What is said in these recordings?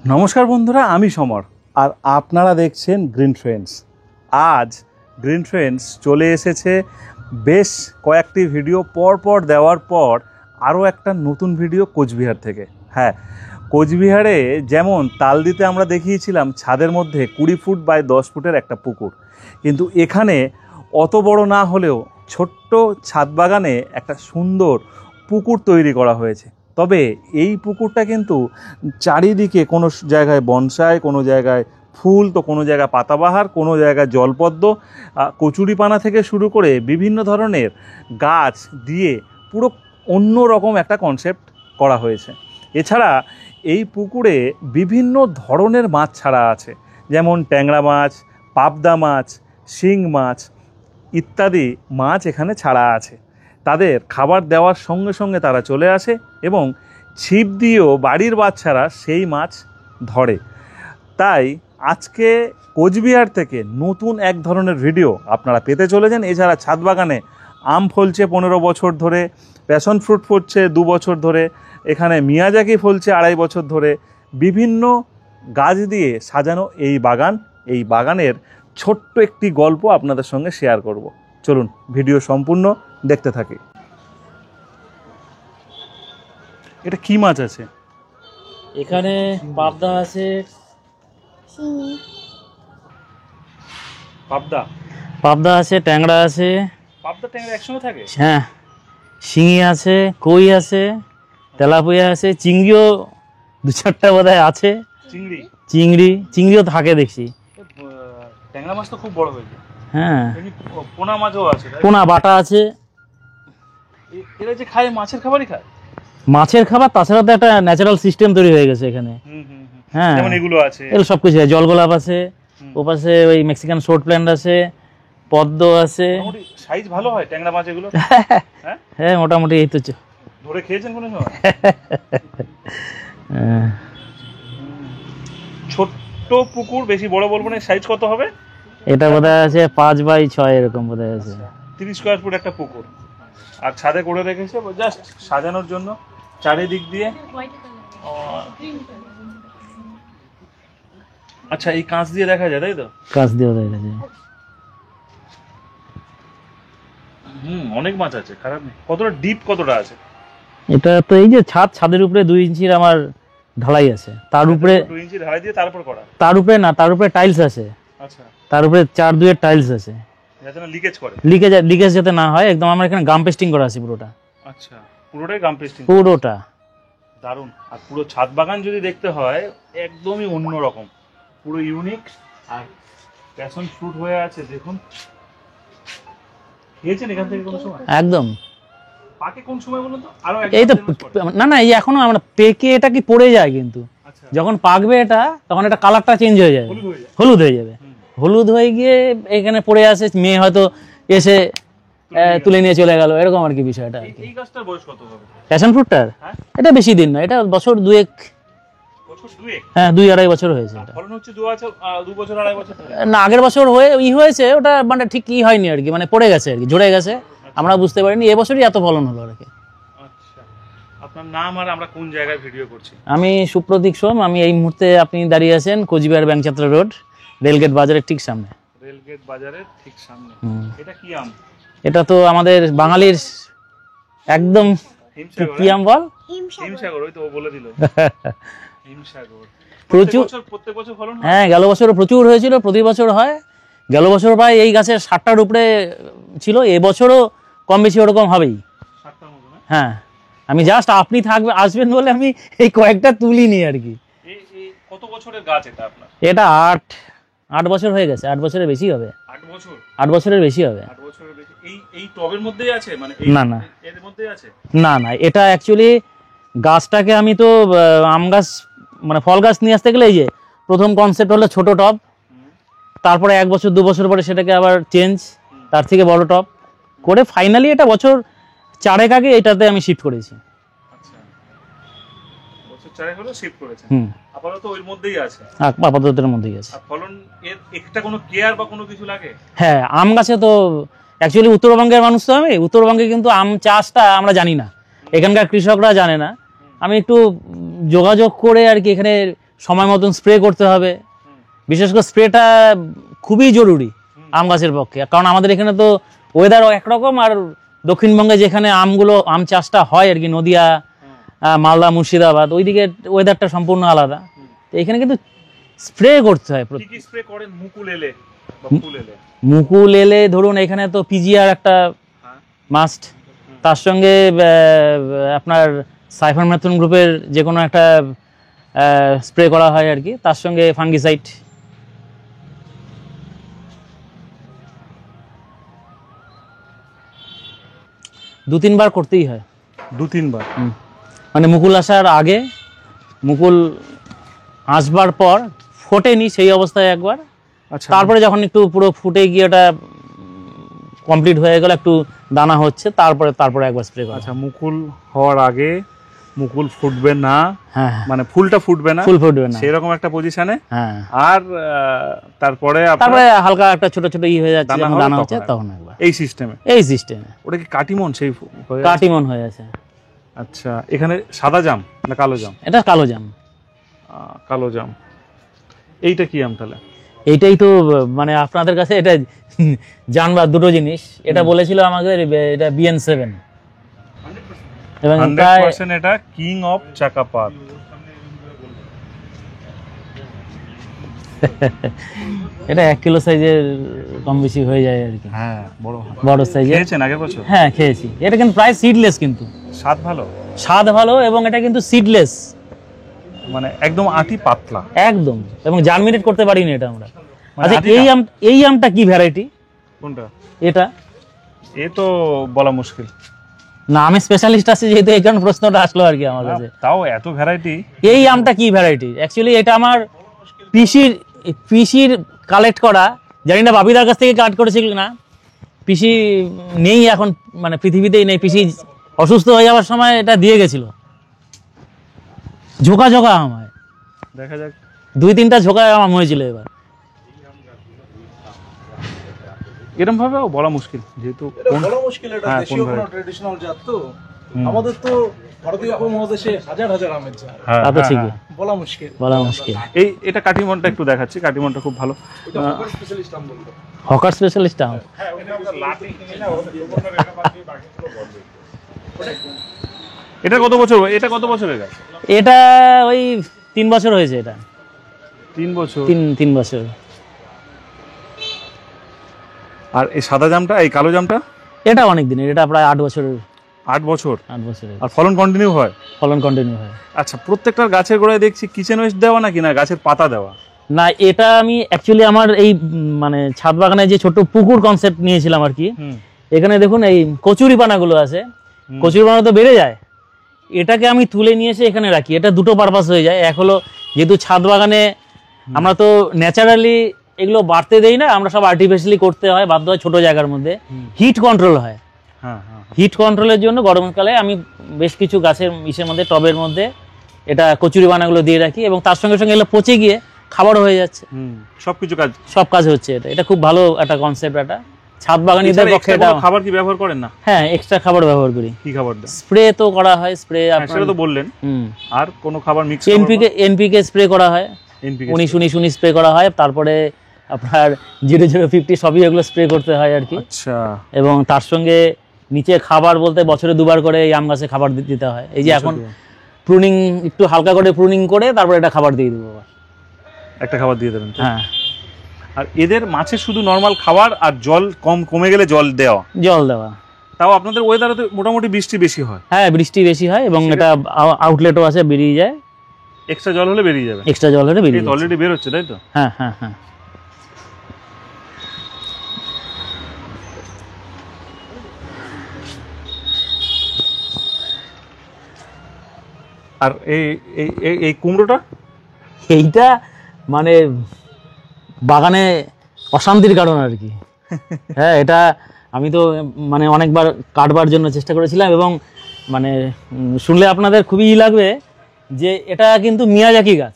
নমস্কার বন্ধুরা, আমি সমর আর আপনারা দেখছেন গ্রিন ট্রেন্ডস। আজ গ্রিন ট্রেন্ডস চলে এসেছে বেশ কয়েকটি ভিডিও পর দেওয়ার পর আরও একটা নতুন ভিডিও কোচবিহার থেকে। হ্যাঁ, কোচবিহারে যেমন তালদিতে আমরা দেখিয়েছিলাম ছাদের মধ্যে 20 ফুট বাই 10 ফুটের একটা পুকুর, কিন্তু এখানে অত বড় না হলেও ছোট্ট ছাদ বাগানে একটা সুন্দর পুকুর তৈরি করা হয়েছে। তবে এই পুকুরটা কিন্তু চারিদিকে কোনো জায়গায় বনসাই, কোনো জায়গায় ফুল, তো কোনো জায়গায় পাতাবাহার, কোনো জায়গায় জলপদ্ম, কচুরিপানা থেকে শুরু করে বিভিন্ন ধরনের গাছ দিয়ে পুরো অন্য রকম একটা কনসেপ্ট করা হয়েছে। এছাড়া এই পুকুরে বিভিন্ন ধরনের মাছ ছাড়া আছে, যেমন ট্যাংরা মাছ, পাবদা মাছ, শিং মাছ ইত্যাদি মাছ এখানে ছাড়া আছে। তাদের খাবার দেওয়ার সঙ্গে সঙ্গে তারা চলে আসে এবং ছিপ দিয়েও বাড়ির বাচ্চারা সেই মাছ ধরে। তাই আজকে কোচবিহার থেকে নতুন এক ধরনের ভিডিও আপনারা পেতে চলেছেন। এছাড়া ছাদ বাগানে আম ফলছে 15 বছর ধরে, প্যাশন ফ্রুট ফলছে 2 বছর ধরে, এখানে মিয়াজাকি ফলছে 2.5 বছর ধরে। বিভিন্ন গাছ দিয়ে সাজানো এই বাগানের ছোট্ট একটি গল্প আপনাদের সঙ্গে শেয়ার করব। চলুন ভিডিও সম্পূর্ণ দেখতে থাকি। এটা কি মাছ আছে? এখানে পাবদা আছে, পাবদা আছে, ট্যাংরা আছে। পাবদা ট্যাংরা একসঙ্গে থাকে? হ্যাঁ, শিঙি আছে, কই আছে, তেলাপিয়া আছে, চিংড়িও 2-4টা বোধহয় আছে। চিংড়িও থাকে দেখছি। ট্যাংরা মাছ তো খুব বড় হয়েছে। হ্যাঁ, পোনা মাছও আছে, পোনা বাটা আছে। এরা যে খায় মাছের খাবারই খায়? মাছের খাবার, তাছাড়া তো একটা ন্যাচারাল সিস্টেম তৈরি হয়ে গেছে এখানে। হ্যাঁ, যেমন এগুলো আছে, এগুলো সবকিছু আছে। জলগোলাপ আছে, ওপাশে ওই মেক্সিকান শর্ট প্ল্যান্ট আছে, পদ্ম আছে। সাইজ ভালো হয় ট্যাংরা মাছ এগুলো? হ্যাঁ, মোটামুটি এই তো। ধরে খেয়েছেন কোনো সময়? ছোট্ট পুকুর, বেশি বড় বলবো না। সাইজ কত হবে এটা? বোধহয় আছে 5 বাই 6 এরকম বোধহয় আছে। 30 স্কোয়ার ফুট একটা পুকুর, আর ছাদে করে রেখেছে জাস্ট সাজানোর জন্য চারিদিক দিয়ে। আচ্ছা, এই কাঁচ দিয়ে দেখা যায়, তাই তো? কাঁচ দিয়ে দেখা যায়। অনেক মাছ আছে, খারাপ নেই। কতটা ডিপ, কতটা আছে এটা? তো এই যে ছাদের উপরে 2 ইঞ্চির আমার ঢালাই আছে, তার উপরে 2 ইঞ্চি ঢালাই দিয়ে তারপর করা? তার উপরে না, তার উপরে টাইলস আছে। আচ্ছা, তার উপরে 4-2 এর টাইলস আছে, যাতে না লিকেজ করে। লিকেজ যাতে না হয়। একদম আমার এখানে গাম পেস্টিং করা আছে পুরোটা। আচ্ছা, পুরোটাই গাম পেস্টিং? পুরোটা। দারুণ। আর পুরো ছাদ বাগান যদি দেখতে হয় একদমই অন্য রকম, পুরো ইউনিক। আর প্যাশন ফ্রুট হয়ে আছে, দেখুন। খেয়েছেন এখান থেকে কোনো সময়? একদম। পাকে কোন সময় বলুন তো? আরো এই তো না, এই এখনো আমরা পেকে এটা কি পড়ে যায়, কিন্তু যখন পাকবে এটা, তখন এটা কালারটা চেঞ্জ হয়ে যাবে, হলুদ হয়ে যাবে। হলুদ হয়ে গিয়ে এখানে পড়ে আসে, মেয়ে হয়তো এসে তুলে নিয়ে চলে গেল, এরকম আর কি বিষয়টা। এই গাছটার বয়স কত হবে প্যাশন ফ্রুটটার? এটা বেশি দিন না, এটা বছর 2-1। হ্যাঁ, 2-2.5 বছর হয়েছে। ফলন হচ্ছে 2 বছর 2.5 বছর না, আগের বছর হয়েছে ওটা, মানে ঠিক কি হয়নি আর কি, মানে পড়ে গেছে আর কি, ঝরে গেছে। আমরা বুঝতে পারিনি, এবছরই এত ফলন হলো আর কি। আচ্ছা, আপনার নাম আর আমরা কোন জায়গায় ভিডিও করছি? আমি সুপ্রতীক সোম। আমি এই মুহূর্তে, আপনি দাঁড়িয়ে আছেন কোচবিহার ব্যাংকযাত্রা রোড, রেলগেট বাজারের ঠিক সামনে। রেলগেট বাজারের ঠিক সামনে। এটা কি আম? এটা তো আমাদের বাঙালির একদম কি আম বল? হিমসাগর। ওই তো ও বলে দিল, হিমসাগর। প্রচুর, প্রত্যেক বছর ফলন হয়? হ্যাঁ, গেল বছরও প্রচুর হয়েছিল, প্রতি বছর হয়। গেল বছর প্রায় এই গাছের 60টার উপরে ছিল, এবছরও কম বেশি ওরকম হবেই। 60টার মতো? হ্যাঁ, আমি জাস্ট আপনি আসবেন বলে আমি এই কয়েকটা তুলিনি আর কি। কত বছরের গাছ এটা আপনার? এটা 8 বছর হয়ে গেছে। 8 বছরের বেশি হবে। 8 বছর? 8 বছরের বেশি হবে। 8 বছরের বেশি। এই টবের মধ্যেই আছে, মানে না এর মধ্যেই আছে? না, এটা অ্যাকচুয়ালি গাছটাকে আমি তো আম গাছ, মানে ফল গাছ নিয়ে আসতে গেলে এই যে প্রথম কনসেপ্ট হলো ছোট টব, তারপরে 1 বছর 2 বছর পরে সেটাকে আবার চেঞ্জ, তার থেকে বড় টব করে ফাইনালি এটা বছর 4 আগে এটাতে আমি শিফট করেছি। আচ্ছা, বছর 4 হলো শিফট করেছেন। আপাতত ওর মধ্যেই আছে? আপাতত এর মধ্যেই আছে। আর ফলন এর একটা কোনো কেয়ার বা কোনো কিছু লাগে? হ্যাঁ, আম গাছে তো অ্যাকচুয়ালি উত্তরবঙ্গের মানুষ তো আমি, উত্তরবঙ্গে কিন্তু আম চাষটা আমরা জানি না, এখানকার কৃষকরা জানে না। আমি একটু যোগাযোগ করে আর কি এখানে সময় মতন স্প্রে করতে হবে। বিশেষ করে স্প্রেটা খুবই জরুরি আম গাছের পক্ষে, কারণ আমাদের এখানে তো ওয়েদারও একরকম, আর দক্ষিণবঙ্গে যেখানে আম চাষটা হয় আর কি, নদিয়া, মালদা, মুর্শিদাবাদ, ওইদিকে ওয়েদারটা সম্পূর্ণ আলাদা। তো এখানে কিন্তু স্প্রে করতে হয়। কি কি স্প্রে করেন মুকুল এলে বা ফুল এলে? মুকুল এলে ধরুন এখানে তো পিজিআর একটা মাস্ট, তার সঙ্গে আপনার সাইফারমেথ্রিন গ্রুপের যে কোনো একটা স্প্রে করা হয় আর কি, তার সঙ্গে ফাঙ্গিসাইড। দু তিনবার করতেই হয়। 2-3 বার? মানে মুকুল আসার আগে, মুকুল আসবার পর, ফোটেনি সেই অবস্থায় একবার, আচ্ছা। তারপরে যখন একটু পুরো ফুটে গিয়ে ওটা কমপ্লিট হয়ে গেল, একটু দানা হচ্ছে, তারপরে একবার স্প্রে করা। আচ্ছা, মুকুল হওয়ার আগে মুকুল ফুটবে না, হ্যাঁ, মানে ফুলটা ফুটবে না, ফুল ফুটবে না, সেরকম একটা পজিশনে। হ্যাঁ, আর তারপরে হালকা একটা ছোট ছোট হয়ে যাচ্ছে, দানা হচ্ছে, তখন একবার। এই সিস্টেমে? এই সিস্টেমে। ওটা কি কাটিমন? সেই কাটিমন হয়ে আছে। আচ্ছা, এখানে সাদা জাম না কালো জাম? এটা কালো জাম। কালো জাম। এইটা কি আম তাহলে? এইটাই তো মানে আপনাদের কাছে এটা জানবার দুটো জিনিস। এটা বলেছিল আমাদের, এটা BN7 এবং 100% এটা কিং অফ চাকাপাত। এটা 1 কিলো সাইজের কম বেশি হয়ে যায় আর কি। হ্যাঁ, বড় সাইজের। খেয়েছেন আগের বছর? হ্যাঁ, খেয়েছি। এটা কিন্তু প্রায় সিডলেস, কিন্তু স্বাদ ভালো? স্বাদ ভালো, এবং এটা কিন্তু সিডলেস, মানে একদম আটি পাতলা একদম, এবং জার্মিনেট করতে পারিনি এটা আমরা। মানে আচ্ছা, এই আমটা কি ভ্যারাইটি? কোনটা? এটা এ তো বলা মুশকিল না, আমি স্পেশালিস্ট আছি যেহেতু, এই কারণে প্রশ্নটা আসলো আর কি আমার কাছে। তাও এত ভ্যারাইটি। এই আমটা কি ভ্যারাইটি? অ্যাকচুয়ালি এটা আমার পিসির কালেক্ট করা, জানি না বাপিদার কাছ থেকে কালেক্ট করেছিল না। পিসি নেই এখন, মানে পৃথিবীতেই নেই। পিসি অসুস্থ হয়ে যাওয়ার সময় এটা দিয়ে গেছিল। ঝোঁকা ঝোঁকা আম হয়, দেখা যাক। 2-3টা ঝোঁকা আম হয়েছিল এবার। এরকম ভাবে বলা মুশকিল, যেহেতু বলা মুশকিল। এটা দেশীয় কোনো ট্র্যাডিশনাল জাত তো, আমাদের তো ভারতীয় উপমহাদেশে হাজার হাজার আমের জাত। তা তো ঠিকই, বলা মুশকিল। এটা কাটিমনটা একটু দেখাচ্ছি। কাটিমনটা খুব ভালো। এটা হকার স্পেশালিস্ট আম বলতো। হকার স্পেশালিস্ট আম। এটা কত বছর? এটা কত বছরের গাছ? এটা ওই 3 বছর হয়েছে। এটা 3 বছর? 3 বছর। আর এই সাদা জামটা, এই কালো জামটা? এটা অনেক দিনের, এটা প্রায় 8 বছরের। 8 বছর? 8 বছরের। আর ফলন কন্টিনিউ হয়? ফলন কন্টিনিউ হয়। আচ্ছা, প্রত্যেকটার গাছের গোড়ায় দেখছি কিচেন ওয়েস্ট দেওয়া নাকি না গাছের পাতা দেওয়া? না, এটা আমি অ্যাকচুয়ালি আমার এই মানে ছাদ বাগানে যে ছোট পুকুর কনসেপ্ট নিয়েছিলাম আর কি। এখানে দেখুন এই কচুরি পানাগুলো আছে, কচুরি পানা তো বেড়ে যায়, এটাকে আমি তুলে নিয়ে এসে এখানে রাখি। এটা দুটো পারপাস হয়ে যায়। এক হলো, যেহেতু ছাদ বাগানে আমরা তো ন্যাচারালি এগুলো বাড়তে দেই না, আমরা সব আর্টিফিশিয়ালি করতে হয়, বাধ্য হয় ছোট জায়গার মধ্যে। হিট কন্ট্রোল হয়। হিট কন্ট্রোলের জন্য গরমকালে আমি বেশ কিছু গাছের মধ্যে, টবের মধ্যে এটা কচুরি পানাগুলো দিয়ে রাখি, এবং তার সঙ্গে সঙ্গে এগুলো পচে গিয়ে খাবারও হয়ে যাচ্ছে। সব কাজ হচ্ছে। এটা খুব ভালো একটা কনসেপ্ট। এটা ছাদ বাগানীদের পক্ষে। এটা খাবার কি ব্যবহার করেন না? হ্যাঁ, এক্সট্রা খাবার ব্যবহার করি। কি খাবার দেন? স্প্রে তো করা হয়। স্প্রে সেটা তো বললেন। আর কোনো খাবার মিক্স? এনপিকে স্প্রে করা হয়, 19 স্প্রে করা হয়। তারপরে আপনার 0050 সবই এগুলো স্প্রে করতে হয় আর কি। আচ্ছা। এবং তার সঙ্গে নিচে খাবার বলতে বছরে 2 বার করে এই আম গাছে খাবার দিতে হয়। এই যে এখন প্রুনিং, একটু হালকা করে প্রুনিং করে তারপরে এটা খাবার দিয়ে দেবো। একটা খাবার দিয়ে দেবেন? হ্যাঁ। আর এদের মাছের শুধু নরমাল খাবার, আর জল কমে গেলে জল দেওয়া? তাও আপনাদের ওয়েদারে তো মোটামুটি বৃষ্টি বেশি হয়? হ্যাঁ, বৃষ্টি বেশি হয়, এবং এটা আউটলেটও আছে, বেরিয়ে যায়। এক্সট্রা জল হলে বেরিয়ে যাবে? এক্সট্রা জল হলে বেরিয়ে যাবে। অলরেডি বের হচ্ছে, তাই তো? হ্যাঁ হ্যাঁ হ্যাঁ। আর এই কুমড়োটা? এইটা মানে বাগানে অশান্তির কারণ আর কি। হ্যাঁ, এটা আমি তো মানে অনেকবার কাটবার জন্য চেষ্টা করেছিলাম, এবং মানে শুনলে আপনাদের খুবই লাগবে যে এটা কিন্তু মিয়াজাকি গাছ।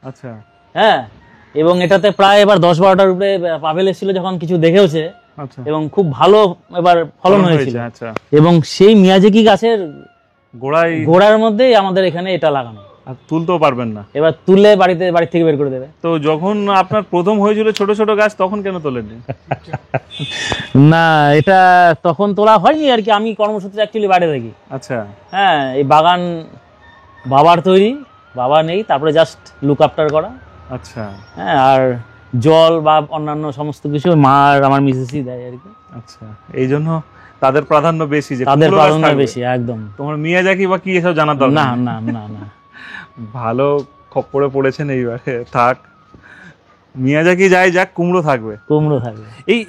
আচ্ছা। হ্যাঁ, এবং এটাতে প্রায় এবার 10-12টার উপরে পাভেল এসেছিল, যখন কিছু দেখেওছে। আচ্ছা। এবং খুব ভালো এবার ফলন হয়েছিল। আচ্ছা। এবং সেই মিয়াজাকি গাছের গোড়ার মধ্যেই আমাদের এখানে এটা লাগানো। আর তুলতেও পারবেন না। এবার তুললে বাড়ি থেকে বের করে দেবে। তো যখন আপনার প্রথম হয়েছিল ছোট ছোট গাছ তখন কেন তোলেননি? না, এটা তখন তোলা হয়নি আর কি, আমি কর্মসূত্রে অ্যাকচুয়ালি বাইরে থাকি। আচ্ছা। হ্যাঁ, এই বাগান বাবার তৈরি, বাবা নেই, তারপরে জাস্ট লুক আফটার করা। আচ্ছা হ্যাঁ, আর জল বা অন্যান্য সমস্ত কিছু মা আর আমার মিসেসই দেয় আর কি। আচ্ছা, এই জন্য তাদের প্রাধান্য বেশি, যে তাদের কুমড়ো গাছ প্রাধান্য থাকবে। বেশি, একদম। তোমার মিয়াজাকি বা কি এসব জানার দরকার না নেই। না না না ভালো খপ্পরে পড়েছেন এইবারে, থাক। মিয়াজাকি যাই যাক, কুমড়ো থাকবে। কুমড়ো থাকবে।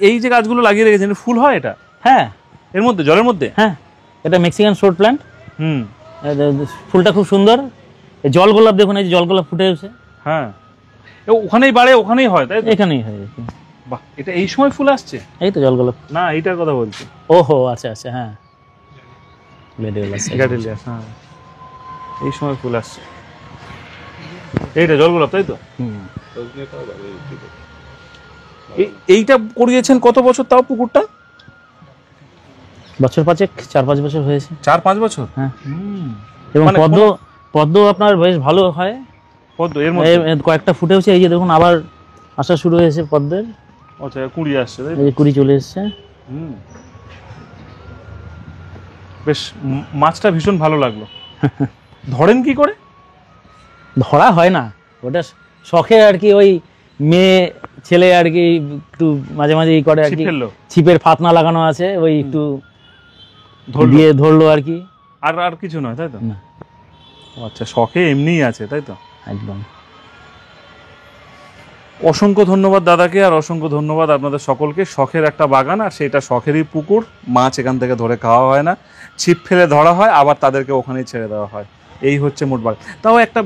এই যে গাছগুলো লাগিয়ে রেখেছেন, ফুল হয় এটা হ্যাঁ এর মধ্যে, জলের মধ্যে? হ্যাঁ, এটা মেক্সিকান শর্ট প্ল্যান্ট। হুম। ফুলটা খুব সুন্দর। এই জল গোলাপ দেখুন, এই যে জল গোলাপ ফুটে উঠছে। হ্যাঁ, ওখানেই বাড়ে, ওখানেই হয়, তাই তো? এখানেই হয় আর কি। বাহ, এটা এই সময় ফুল আসছে? এই তো জল গোলাপ। না, এইটার কথা বলছি। ওহো, আচ্ছা আচ্ছা, হ্যাঁ, গ্লেডিওলাস। গ্যাডেলিয়াস, হ্যাঁ, এই সময় ফুল আসছে। এইটা জল গোলাপ, তাই তো? হুম। এইটা করিয়েছেন কত বছর তাও পুকুরটা? বছর 4-5 বছর হয়েছে। 4-5 বছর? হ্যাঁ, হুম। এবং মানে পদ্ম আপনার বেশ ভালো হয়। পদ্ম এর মধ্যে কয়েকটা ফুটেছে, এই যে দেখুন আবার আসা শুরু হয়েছে পদ্মের। আচ্ছা, কুড়ি আসছে, তাই তো? এই যে কুড়ি চলে এসছে। হুম। বেশ, মাছটা ভীষণ ভালো লাগলো। ধরেন কি করে? ধরা হয় না, ওটা শখে আর কি, ওই মেয়ে ছেলে আর কি একটু মাঝে মাঝে ই করে আর ছিপ কি। ফেললো? ছিপের ফাতনা লাগানো আছে, ওই একটু ধরলো? দিয়ে ধরলো আর কি। আর কিছু নয়, তাই তো? না, আচ্ছা, শখে এমনিই আছে, তাই তো? একদম। অসংখ্য ধন্যবাদ দাদাকে, আর অসংখ্য ধন্যবাদ আপনাদের সকলকে। শখের একটা বাগান, আর সেটা শখেরই পুকুর। মাছ এখান থেকে ধরে খাওয়া হয় না, ছিপ ফেলে ধরা হয়, আবার তাদেরকে ওখানেই ছেড়ে দেওয়া হয়। এই হচ্ছে মোট বাগান। তাও একটা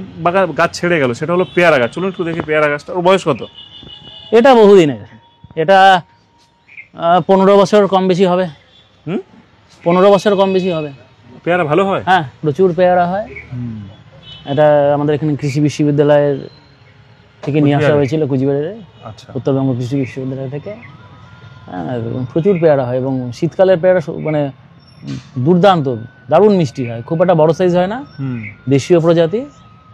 গাছ ছেড়ে গেল, সেটা হলো পেয়ারা গাছ। চলুন একটু দেখি পেয়ারা গাছটা। ওর বয়স কত? এটা বহুদিনের, এটা 15 বছর কম বেশি হবে। হুম। 15 বছর কম বেশি হবে। পেয়ারা ভালো হয়? হ্যাঁ, প্রচুর পেয়ারা হয়। এটা আমাদের এখানে কৃষি বিশ্ববিদ্যালয়ের থেকে নিয়ে আসা হয়েছিল, কুচবিহারে। আচ্ছা। উত্তরবঙ্গ কৃষি বিশ্ববিদ্যালয় থেকে। হ্যাঁ, এবং প্রচুর পেয়ারা হয়, এবং শীতকালের পেয়ারা মানে দুর্দান্ত, দারুণ মিষ্টি হয়। খুব একটা বড় সাইজ হয় না, হুম। দেশীয় প্রজাতি,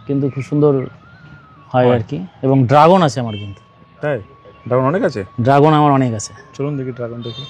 কিন্তু খুব সুন্দর হয় আর কি। এবং ড্রাগন আছে আমার, কিন্তু তাই? ড্রাগন অনেক আছে? ড্রাগন আমার অনেক আছে। চলুন দেখি ড্রাগন দেখি।